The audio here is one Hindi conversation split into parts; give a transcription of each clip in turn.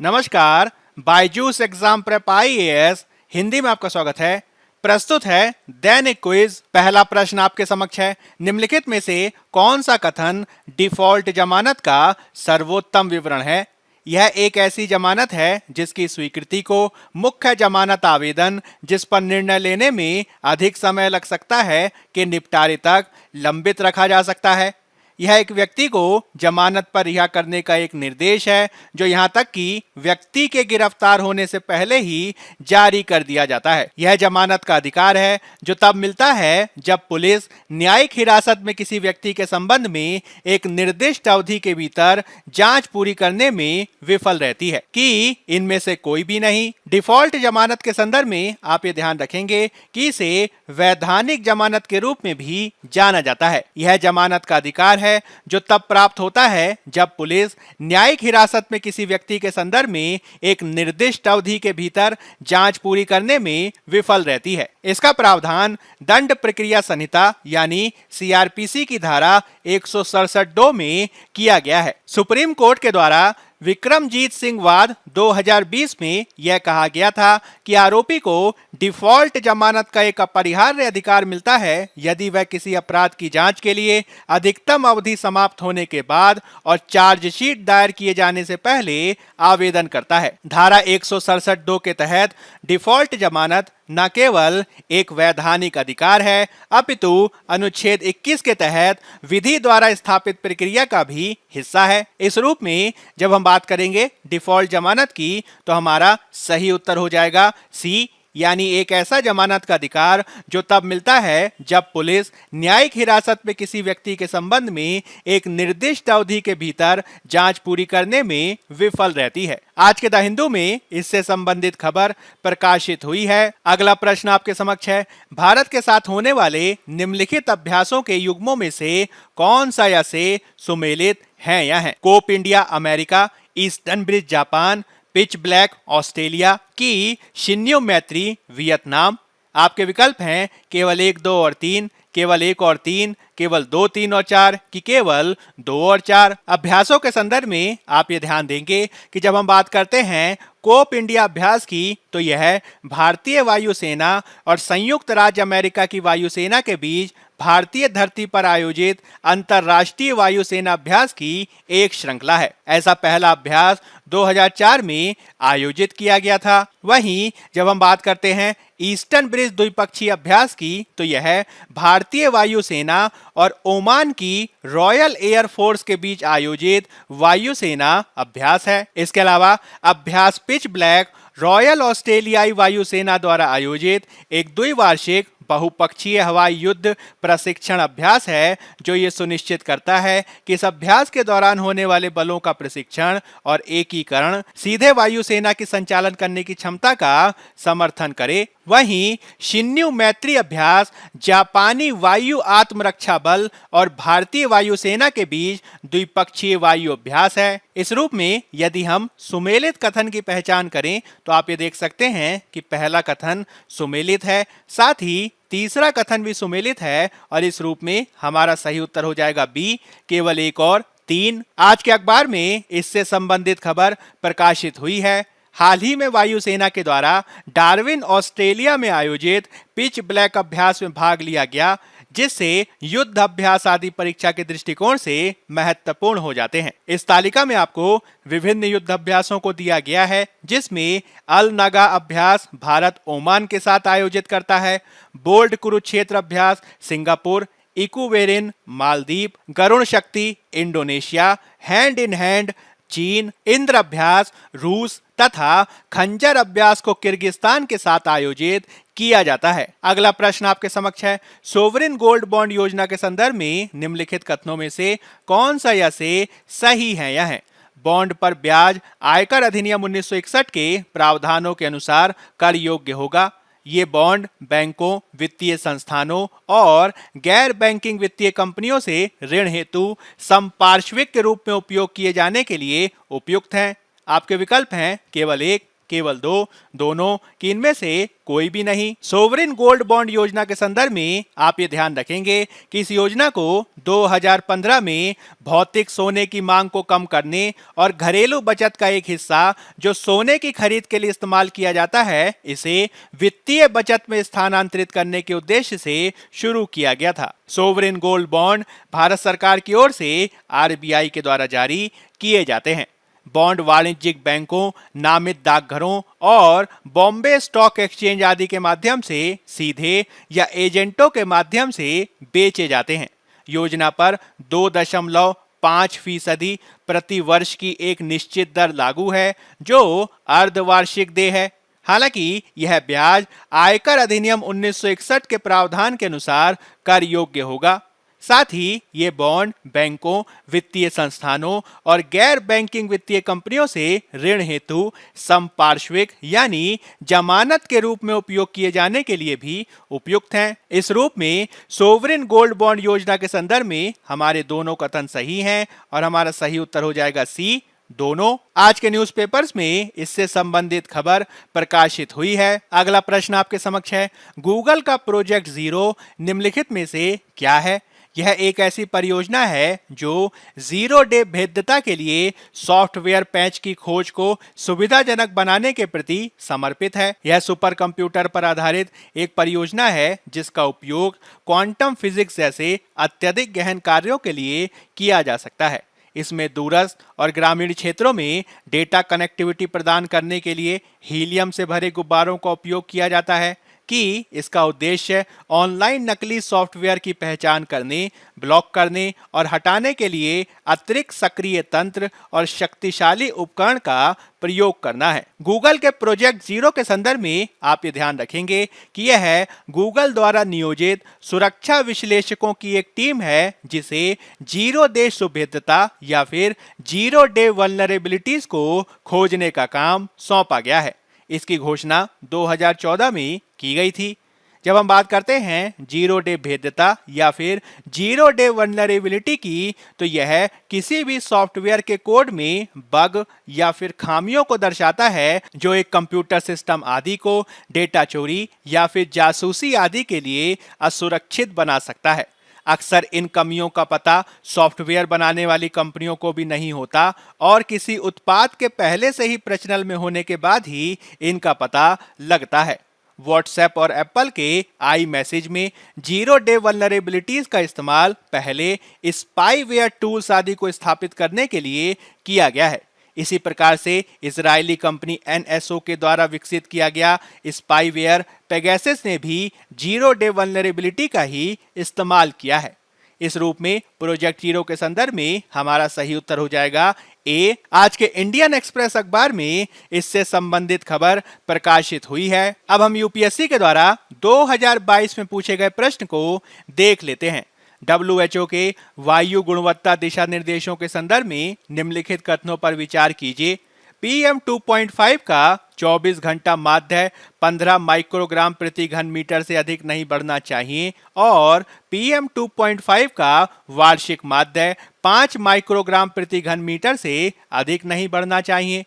नमस्कार, Byju's exam prep IAS Hindi में आपका स्वागत है। प्रस्तुत है दैनिक क्विज। पहला प्रश्न आपके समक्ष है, निम्नलिखित में से कौन सा कथन डिफॉल्ट जमानत का सर्वोत्तम विवरण है? यह एक ऐसी जमानत है जिसकी स्वीकृति को मुख्य जमानत आवेदन जिस पर निर्णय लेने में अधिक समय लग सकता है के निपटारे तक लंबित रखा जा सकता है। यह एक व्यक्ति को जमानत पर रिहा करने का एक निर्देश है जो यहां तक कि व्यक्ति के गिरफ्तार होने से पहले ही जारी कर दिया जाता है। यह जमानत का अधिकार है जो तब मिलता है जब पुलिस न्यायिक हिरासत में किसी व्यक्ति के संबंध में एक निर्दिष्ट अवधि के भीतर जांच पूरी करने में विफल रहती है कि इनमें से कोई भी नहीं। डिफॉल्ट जमानत के संदर्भ में आप ये ध्यान रखेंगे कि इसे वैधानिक जमानत के रूप में भी जाना जाता है। यह जमानत का अधिकार है जो तब प्राप्त होता है जब पुलिस न्यायिक हिरासत में किसी व्यक्ति के संदर्भ में एक निर्दिष्ट अवधि के भीतर जांच पूरी करने में विफल रहती है। इसका प्रावधान दंड प्रक्रिया संहिता यानी सीआरपीसी की धारा 167(2) में किया गया है। सुप्रीम कोर्ट के द्वारा विक्रमजीत सिंह वाद 2020 में यह कहा गया था कि आरोपी को डिफॉल्ट जमानत का एक अपरिहार्य अधिकार मिलता है यदि वह किसी अपराध की जांच के लिए अधिकतम अवधि समाप्त होने के बाद और चार्जशीट दायर किए जाने से पहले आवेदन करता है। धारा 167(2) के तहत डिफॉल्ट जमानत न केवल एक वैधानिक अधिकार है अपितु अनुच्छेद 21 के तहत विधि द्वारा स्थापित प्रक्रिया का भी हिस्सा है। इस रूप में जब हम बात करेंगे डिफॉल्ट जमानत की तो हमारा सही उत्तर हो जाएगा सी, यानी एक ऐसा जमानत का अधिकार जो तब मिलता है जब पुलिस न्यायिक हिरासत में किसी व्यक्ति के संबंध में एक निर्दिष्ट अवधि के भीतर जांच पूरी करने में विफल रहती है। आज के द हिंदू में इससे संबंधित खबर प्रकाशित हुई है। अगला प्रश्न आपके समक्ष है, भारत के साथ होने वाले निम्नलिखित अभ्यासों के युग्मों में से कौन सा या से सुमेलित है या है? Cope India America, Eastern Bridge Japan, Pitch Black Australia की शिन्यो मैत्री वियतनाम। आपके विकल्प हैं केवल 1, 2 और 3, केवल 1 और 3, केवल 2, 3 और 4 की केवल 2 और 4। अभ्यासों के संदर्भ में आप ये ध्यान देंगे कि जब हम बात करते हैं कोप इंडिया अभ्यास की तो यह भारतीय वायुसेना और संयुक्त राज्य अमेरिका की वायुसेना के बीच भारतीय धरती पर आयोजित अंतरराष्ट्रीय वायुसेना अभ्यास की एक श्रृंखला है। ऐसा पहला अभ्यास 2004 में आयोजित किया गया था। वहीं जब हम बात करते हैं ईस्टर्न ब्रिज द्विपक्षीय अभ्यास की तो यह भारतीय वायुसेना और ओमान की रॉयल एयर फोर्स के बीच आयोजित वायुसेना अभ्यास है। इसके अलावा अभ्यास पिच ब्लैक रॉयल ऑस्ट्रेलियाई वायुसेना द्वारा आयोजित एक द्विवार्षिक बहुपक्षीय हवाई युद्ध प्रशिक्षण अभ्यास है जो ये सुनिश्चित करता है कि इस अभ्यास के दौरान होने वाले बलों का प्रशिक्षण और एकीकरण सीधे वायुसेना की संचालन करने की क्षमता का समर्थन करे। वहीं शिन्यू मैत्री अभ्यास जापानी वायु आत्मरक्षा बल और भारतीय वायुसेना के बीच द्विपक्षीय वायु अभ्यास है। इस रूप में यदि हम सुमेलित कथन की पहचान करें तो आप ये देख सकते हैं कि पहला कथन सुमेलित है, साथ ही तीसरा कथन भी सुमेलित है और इस रूप में हमारा सही उत्तर हो जाएगा बी, केवल 1 और 3। आज के अखबार में इससे संबंधित खबर प्रकाशित हुई है। हाल ही में वायुसेना के द्वारा डार्विन ऑस्ट्रेलिया में आयोजित पिच ब्लैक अभ्यास में भाग लिया गया जिससे युद्ध अभ्यास आदि परीक्षा के दृष्टिकोण से महत्वपूर्ण हो जाते हैं। इस तालिका में आपको विभिन्न युद्ध अभ्यासों को दिया गया है जिसमें अल नगा अभ्यास भारत ओमान के साथ आयोजित करता है, बोल्ड कुरुक्षेत्र अभ्यास सिंगापुर, इकुवेरिन मालदीव, गरुण शक्ति इंडोनेशिया, हैंड इन हैंड चीन, इंद्र अभ्यास रूस तथा खंजर अभ्यास को किर्गिस्तान के साथ आयोजित किया जाता है। अगला प्रश्न आपके समक्ष है, सोवरिन गोल्ड बॉन्ड योजना के संदर्भ में निम्नलिखित कथनों में से कौन सा या से सही है या है? बॉन्ड पर ब्याज आयकर अधिनियम 1961 के प्रावधानों के अनुसार कर योग्य होगा। ये बॉन्ड बैंकों, वित्तीय संस्थानों और गैर बैंकिंग वित्तीय कंपनियों से ऋण हेतु संपार्श्विक के रूप में उपयोग किए जाने के लिए उपयुक्त हैं। आपके विकल्प हैं केवल 1, केवल दो, दोनों कि इनमें से कोई भी नहीं। सोवरिन गोल्ड बॉन्ड योजना के संदर्भ में आप ये ध्यान रखेंगे कि इस योजना को 2015 में भौतिक सोने की मांग को कम करने और घरेलू बचत का एक हिस्सा जो सोने की खरीद के लिए इस्तेमाल किया जाता है, इसे वित्तीय बचत में स्थानांतरित करने के उद्देश्य से शुरू किया गया था। सोवरिन गोल्ड बॉन्ड भारत सरकार की ओर से आरबीआई के द्वारा जारी किए जाते हैं। बॉन्ड वाणिज्यिक बैंकों, नामित डाकघरों और बॉम्बे स्टॉक एक्सचेंज आदि के माध्यम से सीधे या एजेंटों के माध्यम से बेचे जाते हैं। योजना पर 2.5% प्रति वर्ष की एक निश्चित दर लागू है जो अर्धवार्षिक देय है। हालांकि यह ब्याज आयकर अधिनियम 1961 के प्रावधान के अनुसार कर योग्य होगा। साथ ही ये बॉन्ड बैंकों, वित्तीय संस्थानों और गैर बैंकिंग वित्तीय कंपनियों से ऋण हेतु संपार्श्विक यानी जमानत के रूप में उपयोग किए जाने के लिए भी उपयुक्त हैं। इस रूप में सोवरिन गोल्ड बॉन्ड योजना के संदर्भ में हमारे दोनों कथन सही हैं और हमारा सही उत्तर हो जाएगा सी, दोनों। आज के न्यूज़पेपर्स में इससे संबंधित खबर प्रकाशित हुई है। अगला प्रश्न आपके समक्ष है, गूगल का प्रोजेक्ट जीरो निम्नलिखित में से क्या है? यह एक ऐसी परियोजना है जो जीरो डे भेद्यता के लिए सॉफ्टवेयर पैच की खोज को सुविधाजनक बनाने के प्रति समर्पित है। यह सुपर कंप्यूटर पर आधारित एक परियोजना है जिसका उपयोग क्वांटम फिजिक्स जैसे अत्यधिक गहन कार्यों के लिए किया जा सकता है। इसमें दूरस्थ और ग्रामीण क्षेत्रों में डेटा कनेक्टिविटी प्रदान करने के लिए हीलियम से भरे गुब्बारों का उपयोग किया जाता है कि इसका उद्देश्य ऑनलाइन नकली सॉफ्टवेयर की पहचान करने, ब्लॉक करने और हटाने के लिए अतिरिक्त सक्रिय तंत्र और शक्तिशाली उपकरण का प्रयोग करना है। गूगल के प्रोजेक्ट जीरो के संदर्भ में आप ये ध्यान रखेंगे कि यह गूगल द्वारा नियोजित सुरक्षा विश्लेषकों की एक टीम है जिसे जीरो डे सुभेद्यता या फिर जीरो डे वल्नरेबिलिटीज को खोजने का काम सौंपा गया है। इसकी घोषणा 2014 में की गई थी। जब हम बात करते हैं जीरो डे भेद्यता या फिर जीरो डे वल्नरेबिलिटी की, तो यह किसी भी सॉफ्टवेयर के कोड में बग या फिर खामियों को दर्शाता है जो एक कंप्यूटर सिस्टम आदि को डेटा चोरी या फिर जासूसी आदि के लिए असुरक्षित बना सकता है। अक्सर इन कमियों का पता सॉफ्टवेयर बनाने वाली कंपनियों को भी नहीं होता और किसी उत्पाद के पहले से ही प्रचलन में होने के बाद ही इनका पता लगता है। व्हाट्सएप और एप्पल के आई मैसेज में जीरो डे वल्नरेबिलिटीज का इस्तेमाल पहले स्पाईवेयर टूल्स आदि को स्थापित करने के लिए किया गया है। इसी प्रकार से इजरायली कंपनी NSO के द्वारा विकसित किया गया स्पाईवेयर पेगासस ने भी जीरो डे वल्नरेबिलिटी का ही इस्तेमाल किया है। इस रूप में प्रोजेक्ट जीरो के संदर्भ में हमारा सही उत्तर हो जाएगा ए। आज के इंडियन एक्सप्रेस अखबार में इससे संबंधित खबर प्रकाशित हुई है। अब हम यूपीएससी के द्वारा 2022 में पूछे गए प्रश्न को देख लेते हैं। WHO के वायु गुणवत्ता दिशा निर्देशों के संदर्भ में निम्नलिखित कथनों पर विचार कीजिए। PM 2.5 का 24 घंटा माध्य 15 माइक्रोग्राम प्रति घन मीटर से अधिक नहीं बढ़ना चाहिए और PM 2.5 का वार्षिक माध्य 5 माइक्रोग्राम प्रति घन मीटर से अधिक नहीं बढ़ना चाहिए।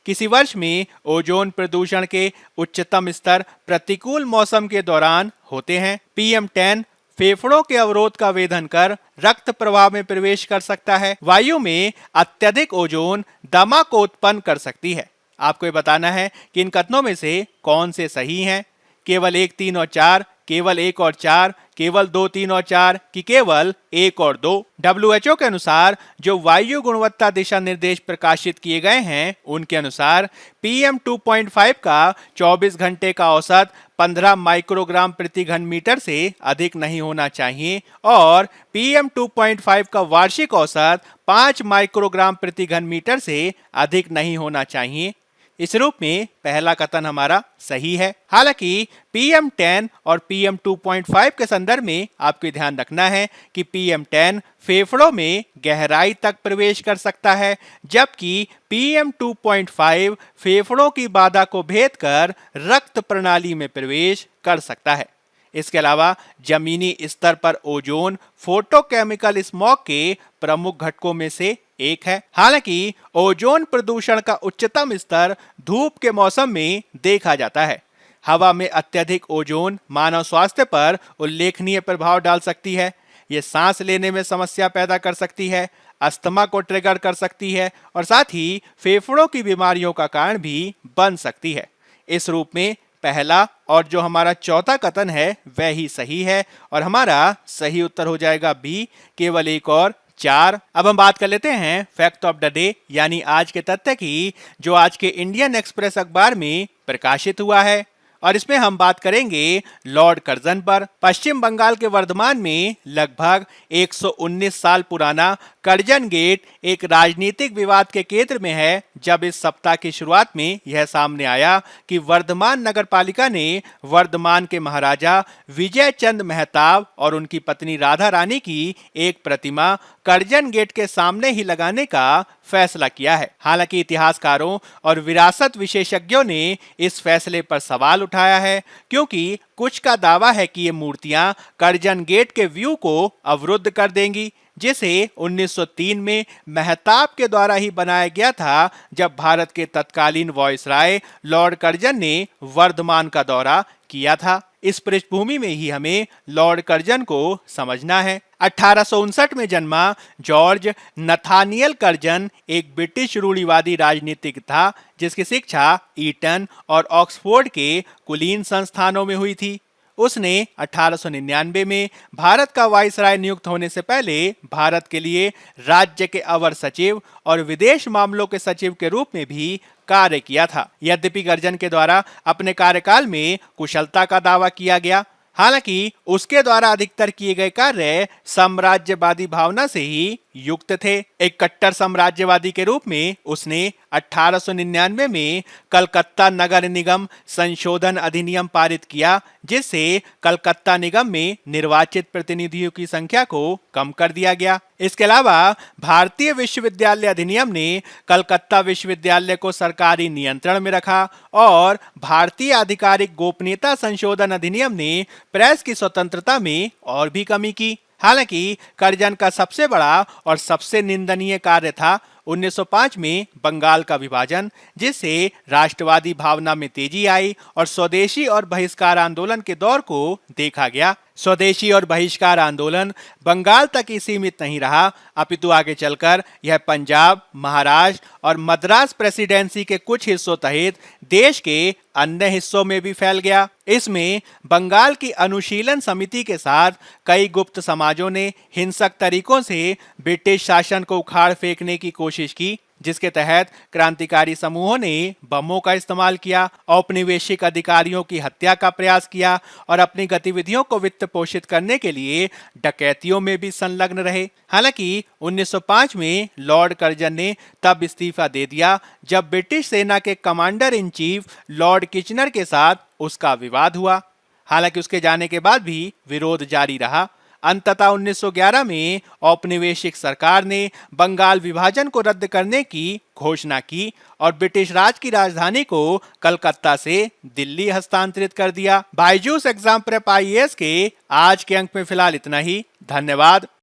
किसी वर्ष में ओजोन प्रदूषण के उच्चतम स्तर प्रतिकूल मौसम के दौरान होते हैं। PM 10 फेफड़ों के अवरोध का वेधन कर रक्त प्रवाह में प्रवेश कर सकता है। वायु में अत्यधिक ओजोन दमा को उत्पन्न कर सकती है। आपको ये बताना है कि इन कथनों में से कौन से सही हैं। केवल 1, 3 और 4, केवल 1 और 4, केवल 2, 3 और 4 कि केवल 1 और 2। WHO के अनुसार जो वायु गुणवत्ता दिशा निर्देश प्रकाशित किए गए हैं उनके अनुसार PM 2.5 का 24 घंटे का औसत 15 माइक्रोग्राम प्रति घन मीटर से अधिक नहीं होना चाहिए और PM 2.5 का वार्षिक औसत 5 माइक्रोग्राम प्रति घन मीटर से अधिक नहीं होना चाहिए। इस रूप में पहला कथन हमारा सही है। हालांकि PM 10 और PM 2.5 के संदर्भ में आपको ध्यान रखना है कि PM 10 फेफड़ों में गहराई तक प्रवेश कर सकता है जबकि PM 2.5 फेफड़ों की बाधा को भेद कर रक्त प्रणाली में प्रवेश कर सकता है। इसके अलावा जमीनी स्तर पर ओजोन फोटोकेमिकल स्मॉग के प्रमुख घटकों में से एक है। हालांकि ओजोन प्रदूषण का उच्चतम स्तर धूप के मौसम में देखा जाता है। हवा में अत्यधिक ओजोन मानव स्वास्थ्य पर उल्लेखनीय प्रभाव डाल सकती है। ये सांस लेने में समस्या पैदा कर सकती है, अस्थमा को ट्रिगर कर सकती है और साथ ही फेफड़ों की बीमारियों का कारण भी बन सकती है। इस रूप में पहला और जो हमारा चौथा कथन है वह ही सही है और हमारा सही उत्तर हो जाएगा बी, केवल एक और 4। अब हम बात कर लेते हैं फैक्ट ऑफ द डे यानी आज के तथ्य की, जो आज के इंडियन एक्सप्रेस अखबार में प्रकाशित हुआ है और इसमें हम बात करेंगे लॉर्ड कर्जन पर। पश्चिम बंगाल के वर्धमान में लगभग 119 साल पुराना कर्जन गेट एक राजनीतिक विवाद के केंद्र में है, जब इस सप्ताह की शुरुआत में यह सामने आया कि वर्धमान नगरपालिका ने वर्धमान के महाराजा विजय चंद मेहताब और उनकी पत्नी राधा रानी की एक प्रतिमा कर्जन गेट के सामने ही लगाने का फैसला किया है। हालांकि इतिहासकारों और विरासत विशेषज्ञों ने इस फैसले पर सवाल उठाया है, क्योंकि कुछ का दावा है कि ये मूर्तियां कर्जन गेट के व्यू को अवरुद्ध कर देंगी, जिसे 1903 में मेहताब के द्वारा ही बनाया गया था, जब भारत के तत्कालीन वायसराय लॉर्ड कर्जन ने वर्धमान का दौरा किया था। इस पृष्ठभूमि में ही हमें लॉर्ड कर्जन को समझना है। 1859 में जन्मा जॉर्ज नथानियल कर्जन एक ब्रिटिश रूढ़िवादी राजनीतिक था, जिसकी शिक्षा ईटन और ऑक्सफोर्ड के कुलीन संस्थानों में हुई थी। उसने 1899 में भारत का वायसराय नियुक्त होने से पहले भारत के लिए राज्य के अवर सचिव और विदेश मामलों के सचिव के रूप में भी कार्य किया था। यद्यपि कर्जन के द्वारा अपने कार्यकाल में कुशलता का दावा किया गया, हालांकि उसके द्वारा अधिकतर किए गए कार्य साम्राज्यवादी भावना से ही युक्त थे। एक कट्टर साम्राज्यवादी के रूप में उसने 1899 में कलकत्ता नगर निगम संशोधन अधिनियम पारित किया, जिससे कलकत्ता निगम में निर्वाचित प्रतिनिधियों की संख्या को कम कर दिया गया। इसके अलावा भारतीय विश्वविद्यालय अधिनियम ने कलकत्ता विश्वविद्यालय को सरकारी नियंत्रण में रखा और भारतीय आधिकारिक गोपनीयता संशोधन अधिनियम ने प्रेस की स्वतंत्रता में और भी कमी की। हालांकि कर्जन का सबसे बड़ा और सबसे निंदनीय कार्य था 1905 में बंगाल का विभाजन, जिससे राष्ट्रवादी भावना में तेजी आई और स्वदेशी और बहिष्कार आंदोलन के दौर को देखा गया। स्वदेशी और बहिष्कार आंदोलन बंगाल तक ही सीमित नहीं रहा, अपितु आगे चलकर यह पंजाब, महाराष्ट्र और मद्रास प्रेसिडेंसी के कुछ हिस्सों सहित देश के अन्य हिस्सों में भी फैल गया। इसमें बंगाल की अनुशीलन समिति के साथ कई गुप्त समाजों ने हिंसक तरीकों से ब्रिटिश शासन को उखाड़ फेंकने की कोशिश की, जिसके तहत क्रांतिकारी समूहों ने बमों का इस्तेमाल किया, औपनिवेशिक अधिकारियों की हत्या का प्रयास किया और अपनी गतिविधियों को वित्त पोषित करने के लिए डकैतियों में भी संलग्न रहे। हालांकि 1905 में लॉर्ड कर्जन ने तब इस्तीफा दे दिया, जब ब्रिटिश सेना के commander in chief Lord Kitchener के साथ उसका विवाद हुआ। हालांकि उसके जाने के बाद भी विरोध जारी रहा। अंततः 1911 में औपनिवेशिक सरकार ने बंगाल विभाजन को रद्द करने की घोषणा की और ब्रिटिश राज की राजधानी को कलकत्ता से दिल्ली हस्तांतरित कर दिया। बायजूस एग्जाम प्रेप IAS के आज के अंक में फिलहाल इतना ही। धन्यवाद।